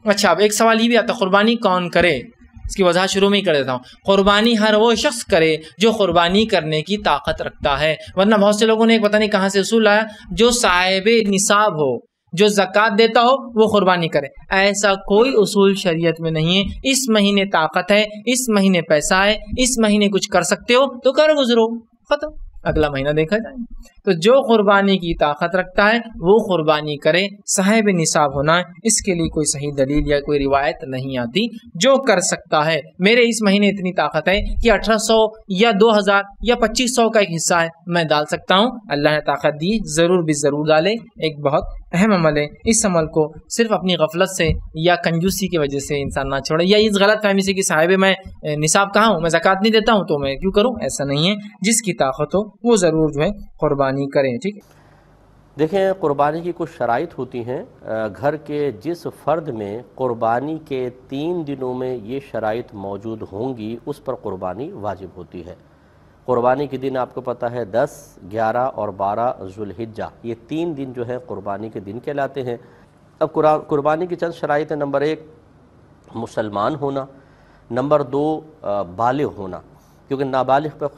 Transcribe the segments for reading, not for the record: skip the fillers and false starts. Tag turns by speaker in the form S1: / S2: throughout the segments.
S1: اچھا اب ایک سوال یہ بھی آتا ہے قربانی کون کرے، اس کی وضاحت شروع میں ہی کر دیتا ہوں. قربانی ہر وہ شخص کرے جو قربانی کرنے کی طاقت رکھتا ہے، ورنہ بہت سے لوگوں نے ایک پتہ نہیں کہاں سے اصول لایا، جو صاحب نصاب ہو، جو زکوٰۃ دیتا ہو وہ قربانی کرے. ایسا کوئی اصول شریعت میں نہیں ہے. اس مہینے طاقت ہے، اس مہینے پیسہ ہے، اس مہینے کچھ کر سکتے ہو تو کر گزرو، ختم، اگلا مہینہ دیکھا جائے. تو جو قربانی کی طاقت رکھتا ہے وہ قربانی کرے. صاحب نصاب ہونا ہے، اس کے لیے کوئی صحیح دلیل یا کوئی روایت نہیں آتی. جو کر سکتا ہے، میرے اس مہینے اتنی طاقت ہے کہ 1800 یا 2000 یا 2500 کا ایک حصہ ہے، میں ڈال سکتا ہوں، اللہ نے طاقت دی، ضرور بھی ضرور ڈالے. ایک بہت اہم عمل ہے. اس عمل کو صرف اپنی غفلت سے یا کنجوسی کی وجہ سے انسان نہ چھوڑے، یا اس غلط فہمی سے کہ صاحب میں نصاب کہاں ہوں، میں زکوٰۃ نہیں دیتا ہوں تو میں کیوں کروں. ایسا نہیں ہے. جس کی طاقت ہو وہ ضرور جو ہے قربانی کریں. ٹھیک ہے.
S2: دیکھیں قربانی کی کچھ شرائط ہوتی ہیں. گھر کے جس فرد میں قربانی کے 3 دنوں میں یہ شرائط موجود ہوں گی اس پر قربانی واجب ہوتی ہے. قربانی کے دن آپ کو پتہ ہے 10، 11 اور 12 ذوالحجہ، یہ 3 دن جو ہے قربانی کے دن کہلاتے ہیں. اب قربانی کی چند شرائط ہیں. نمبر 1 مسلمان ہونا، نمبر 2 بالغ ہونا، کیونکہ نابالغ پر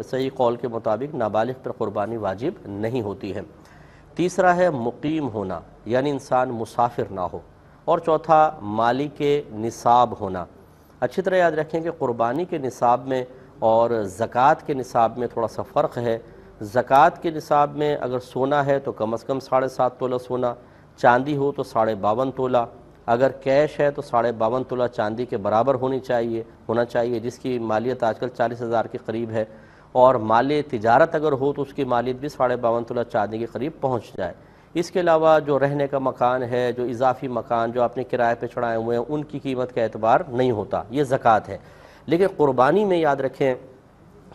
S2: صحیح قول کے مطابق نابالغ پر قربانی واجب نہیں ہوتی ہے. تیسرا ہے مقیم ہونا، یعنی انسان مسافر نہ ہو. اور چوتھا مالی کے نصاب ہونا. اچھی طرح یاد رکھیں کہ قربانی کے نصاب میں اور زکوٰۃ کے نصاب میں تھوڑا سا فرق ہے. زکوٰۃ کے نصاب میں اگر سونا ہے تو کم از کم 7.5 تولہ سونا، چاندی ہو تو 52.5 تولہ، اگر کیش ہے تو 52.5 تولہ چاندی کے برابر ہونا چاہیے، جس کی مالیت آج کل 40,000 کے قریب ہے. اور مال تجارت اگر ہو تو اس کی مالیت بھی 52.5 تولہ چاندی کے قریب پہنچ جائے. اس کے علاوہ جو رہنے کا مکان ہے، جو اضافی مکان جو آپ نے کرائے پہ چڑھائے ہوئے ہیں، ان کی قیمت کا اعتبار نہیں ہوتا، یہ زکوٰۃ ہے. لیکن قربانی میں یاد رکھیں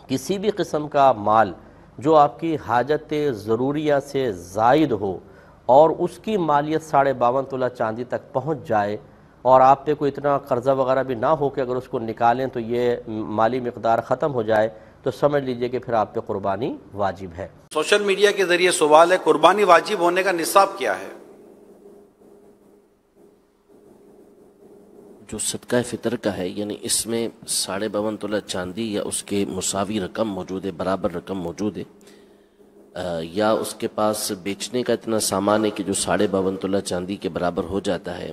S2: کسی بھی قسم کا مال جو آپ کی حاجت ضروریہ سے زائد ہو اور اس کی مالیت 52.5 تولہ چاندی تک پہنچ جائے اور آپ پہ کوئی اتنا قرضہ وغیرہ بھی نہ ہو کہ اگر اس کو نکالیں تو یہ مالی مقدار ختم ہو جائے، تو سمجھ لیجئے کہ پھر آپ پہ قربانی واجب ہے.
S3: سوشل میڈیا کے ذریعے سوال ہے، قربانی واجب ہونے کا نصاب کیا ہے؟
S4: جو صدقہ فطر کا ہے، یعنی اس میں 52.5 تولہ چاندی یا اس کے مساوی رقم موجود ہے، برابر رقم موجود ہے، یا اس کے پاس بیچنے کا اتنا سامان ہے کہ جو 52.5 تولہ چاندی کے برابر ہو جاتا ہے،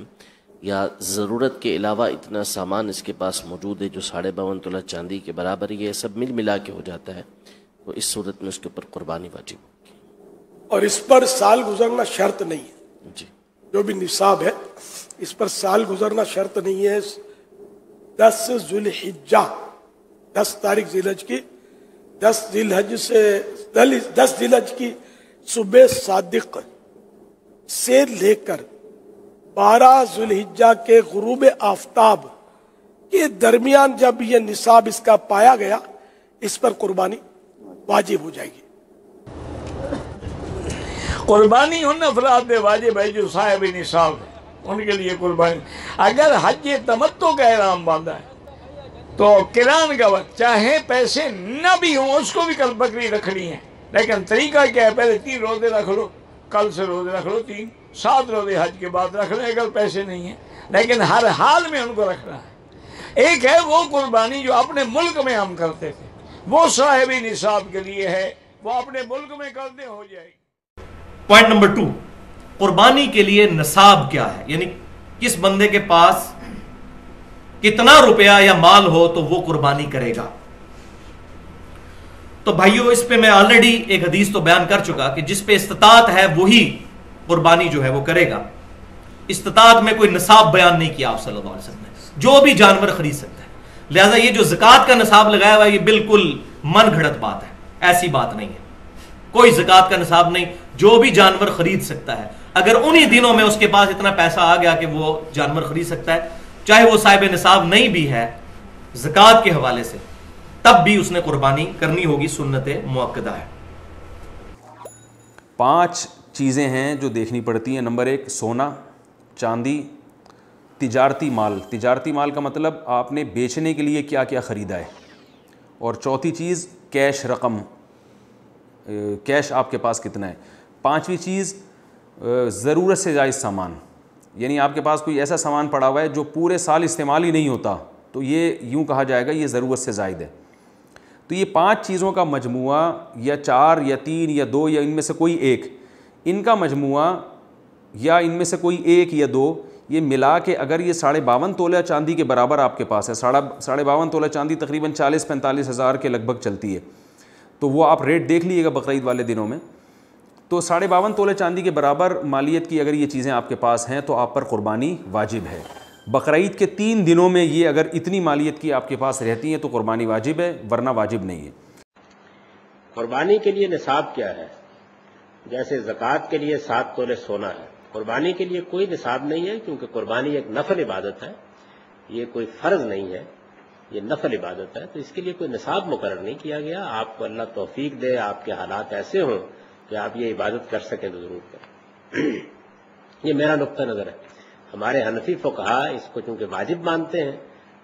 S4: یا ضرورت کے علاوہ اتنا سامان اس کے پاس موجود ہے جو 52.5 تولہ چاندی کے برابر، یہ سب ملا کے ہو جاتا ہے، تو اس صورت میں اس کے اوپر قربانی واجب ہوگی.
S5: اور اس پر سال گزرنا شرط نہیں ہے.
S4: جی،
S5: جو بھی نصاب ہے اس پر سال گزرنا شرط نہیں ہے. 10 ذوالحجہ، 10 تاریخ ذی الحج کی، 10 ذی الحج کی صبح صادق سے لے کر 12 ذوالحجہ کے غروب آفتاب کے درمیان جب یہ نصاب اس کا پایا گیا، اس پر قربانی واجب ہو جائے گی.
S6: قربانی ان افراد پہ واجب ہے جو صاحب نصاب ہے، ان کے لیے قربانی. اگر حج تمتع کا احرام باندھا ہے تو قران کا وقت چاہے پیسے نہ بھی ہوں اس کو بھی کل بکری رکھنی ہے، لیکن طریقہ کیا ہے؟ پہلے 3 روزے رکھ لو، کل سے روزے رکھ لو 3، 7 روزے حج کے بعد رکھ لیں اگر پیسے نہیں ہیں، لیکن ہر حال میں ان کو رکھنا ہے. ایک ہے وہ قربانی جو اپنے ملک میں ہم کرتے تھے، وہ صاحب نصاب کے لیے ہے، وہ اپنے ملک میں کرتے ہو جائے گی.
S7: پوائنٹ نمبر 2، قربانی کے لیے نصاب کیا ہے، یعنی کس بندے کے پاس کتنا روپیہ یا مال ہو تو وہ قربانی کرے گا. تو بھائیو اس پہ میں آلریڈی ایک حدیث تو بیان کر چکا کہ جس پہ استطاعت ہے وہی قربانی جو ہے وہ کرے گا. استطاعت میں کوئی نصاب بیان نہیں کیا آپ صلی اللہ علیہ وسلم نے، جو بھی جانور خرید سکتا ہے. لہذا یہ جو زکوٰۃ کا نصاب لگایا ہوا ہے یہ بالکل من گھڑت بات ہے، ایسی بات نہیں ہے. کوئی زکوٰۃ کا نصاب نہیں، جو بھی جانور خرید سکتا ہے. اگر انہی دنوں میں اس کے پاس اتنا پیسہ آ گیا کہ وہ جانور خرید سکتا ہے، چاہے وہ صاحب نصاب نہیں بھی ہے زکوٰۃ کے حوالے سے، تب بھی اس نے قربانی کرنی ہوگی، سنت مؤکدہ ہے.
S8: 5 چیزیں ہیں جو دیکھنی پڑتی ہیں. نمبر 1 سونا، چاندی، تجارتی مال. تجارتی مال کا مطلب آپ نے بیچنے کے لیے کیا کیا خریدا ہے. اور چوتھی چیز کیش رقم، کیش آپ کے پاس کتنا ہے. 5ویں چیز ضرورت سے زائد سامان. یعنی آپ کے پاس کوئی ایسا سامان پڑا ہوا ہے جو پورے سال استعمال ہی نہیں ہوتا, تو یہ یوں کہا جائے گا یہ ضرورت سے زائد ہے. تو یہ 5 چیزوں کا مجموعہ یا 4 یا 3 یا 2 یا ان میں سے کوئی ایک, ان کا مجموعہ یا ان میں سے کوئی ایک یا 2, یہ ملا کے اگر یہ 52.5 تولہ چاندی کے برابر آپ کے پاس ہے, 52.5 تولہ چاندی تقریباً 40-45 ہزار کے لگ بھگ چلتی ہے, تو وہ آپ ریٹ دیکھ لیجیے گا بقرعید والے دنوں میں. تو 52.5 تولہ چاندی کے برابر مالیت کی اگر یہ چیزیں آپ کے پاس ہیں تو آپ پر قربانی واجب ہے. بقرعید کے 3 دنوں میں یہ اگر اتنی مالیت کی آپ کے پاس رہتی ہیں تو قربانی واجب ہے, ورنہ واجب نہیں ہے.
S2: قربانی کے لیے نصاب کیا ہے؟ جیسے زکوٰۃ کے لیے 7 تولے سونا ہے, قربانی کے لیے کوئی نصاب نہیں ہے, کیونکہ قربانی ایک نفل عبادت ہے, یہ کوئی فرض نہیں ہے, یہ نفل عبادت ہے, تو اس کے لیے کوئی نصاب مقرر نہیں کیا گیا. آپ کو اللہ توفیق دے, آپ کے حالات ایسے ہوں کہ آپ یہ عبادت کر سکیں تو ضرور کریں. یہ میرا نقطہ نظر ہے. ہمارے حنفی فقہا اس کو چونکہ واجب مانتے ہیں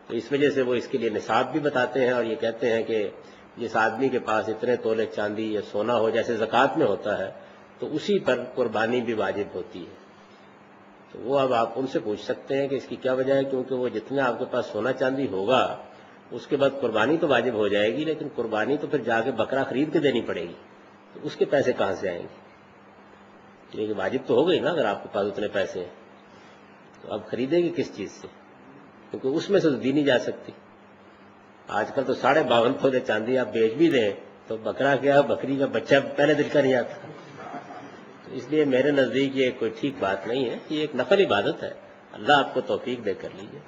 S2: تو اس وجہ سے وہ اس کے لیے نصاب بھی بتاتے ہیں, اور یہ کہتے ہیں کہ جس آدمی کے پاس اتنے تولے چاندی یا سونا ہو جیسے زکوٰۃ میں ہوتا ہے تو اسی پر قربانی بھی واجب ہوتی ہے. تو وہ اب آپ ان سے پوچھ سکتے ہیں کہ اس کی کیا وجہ ہے, کیونکہ وہ جتنا آپ کے پاس سونا چاندی ہوگا اس کے بعد قربانی تو واجب ہو جائے گی, لیکن قربانی تو پھر جا کے بکرا خرید کے دینی پڑے گی, تو اس کے پیسے کہاں سے آئیں گے؟ یہ واجب تو ہو گئی نا, اگر آپ کے پاس اتنے پیسے ہیں تو اب خریدیں گے کس چیز سے, کیونکہ اس میں سے تو دی نہیں جا سکتی. آج کل تو 52.5 تولے چاندی آپ بیچ بھی دیں تو بکرا کیا, بکری کا بچہ پہلے دل کا نہیں آتا. تو اس لیے میرے نزدیک یہ کوئی ٹھیک بات نہیں ہے, یہ ایک نفل عبادت ہے. اللہ آپ کو توفیق دے کر لیجیے.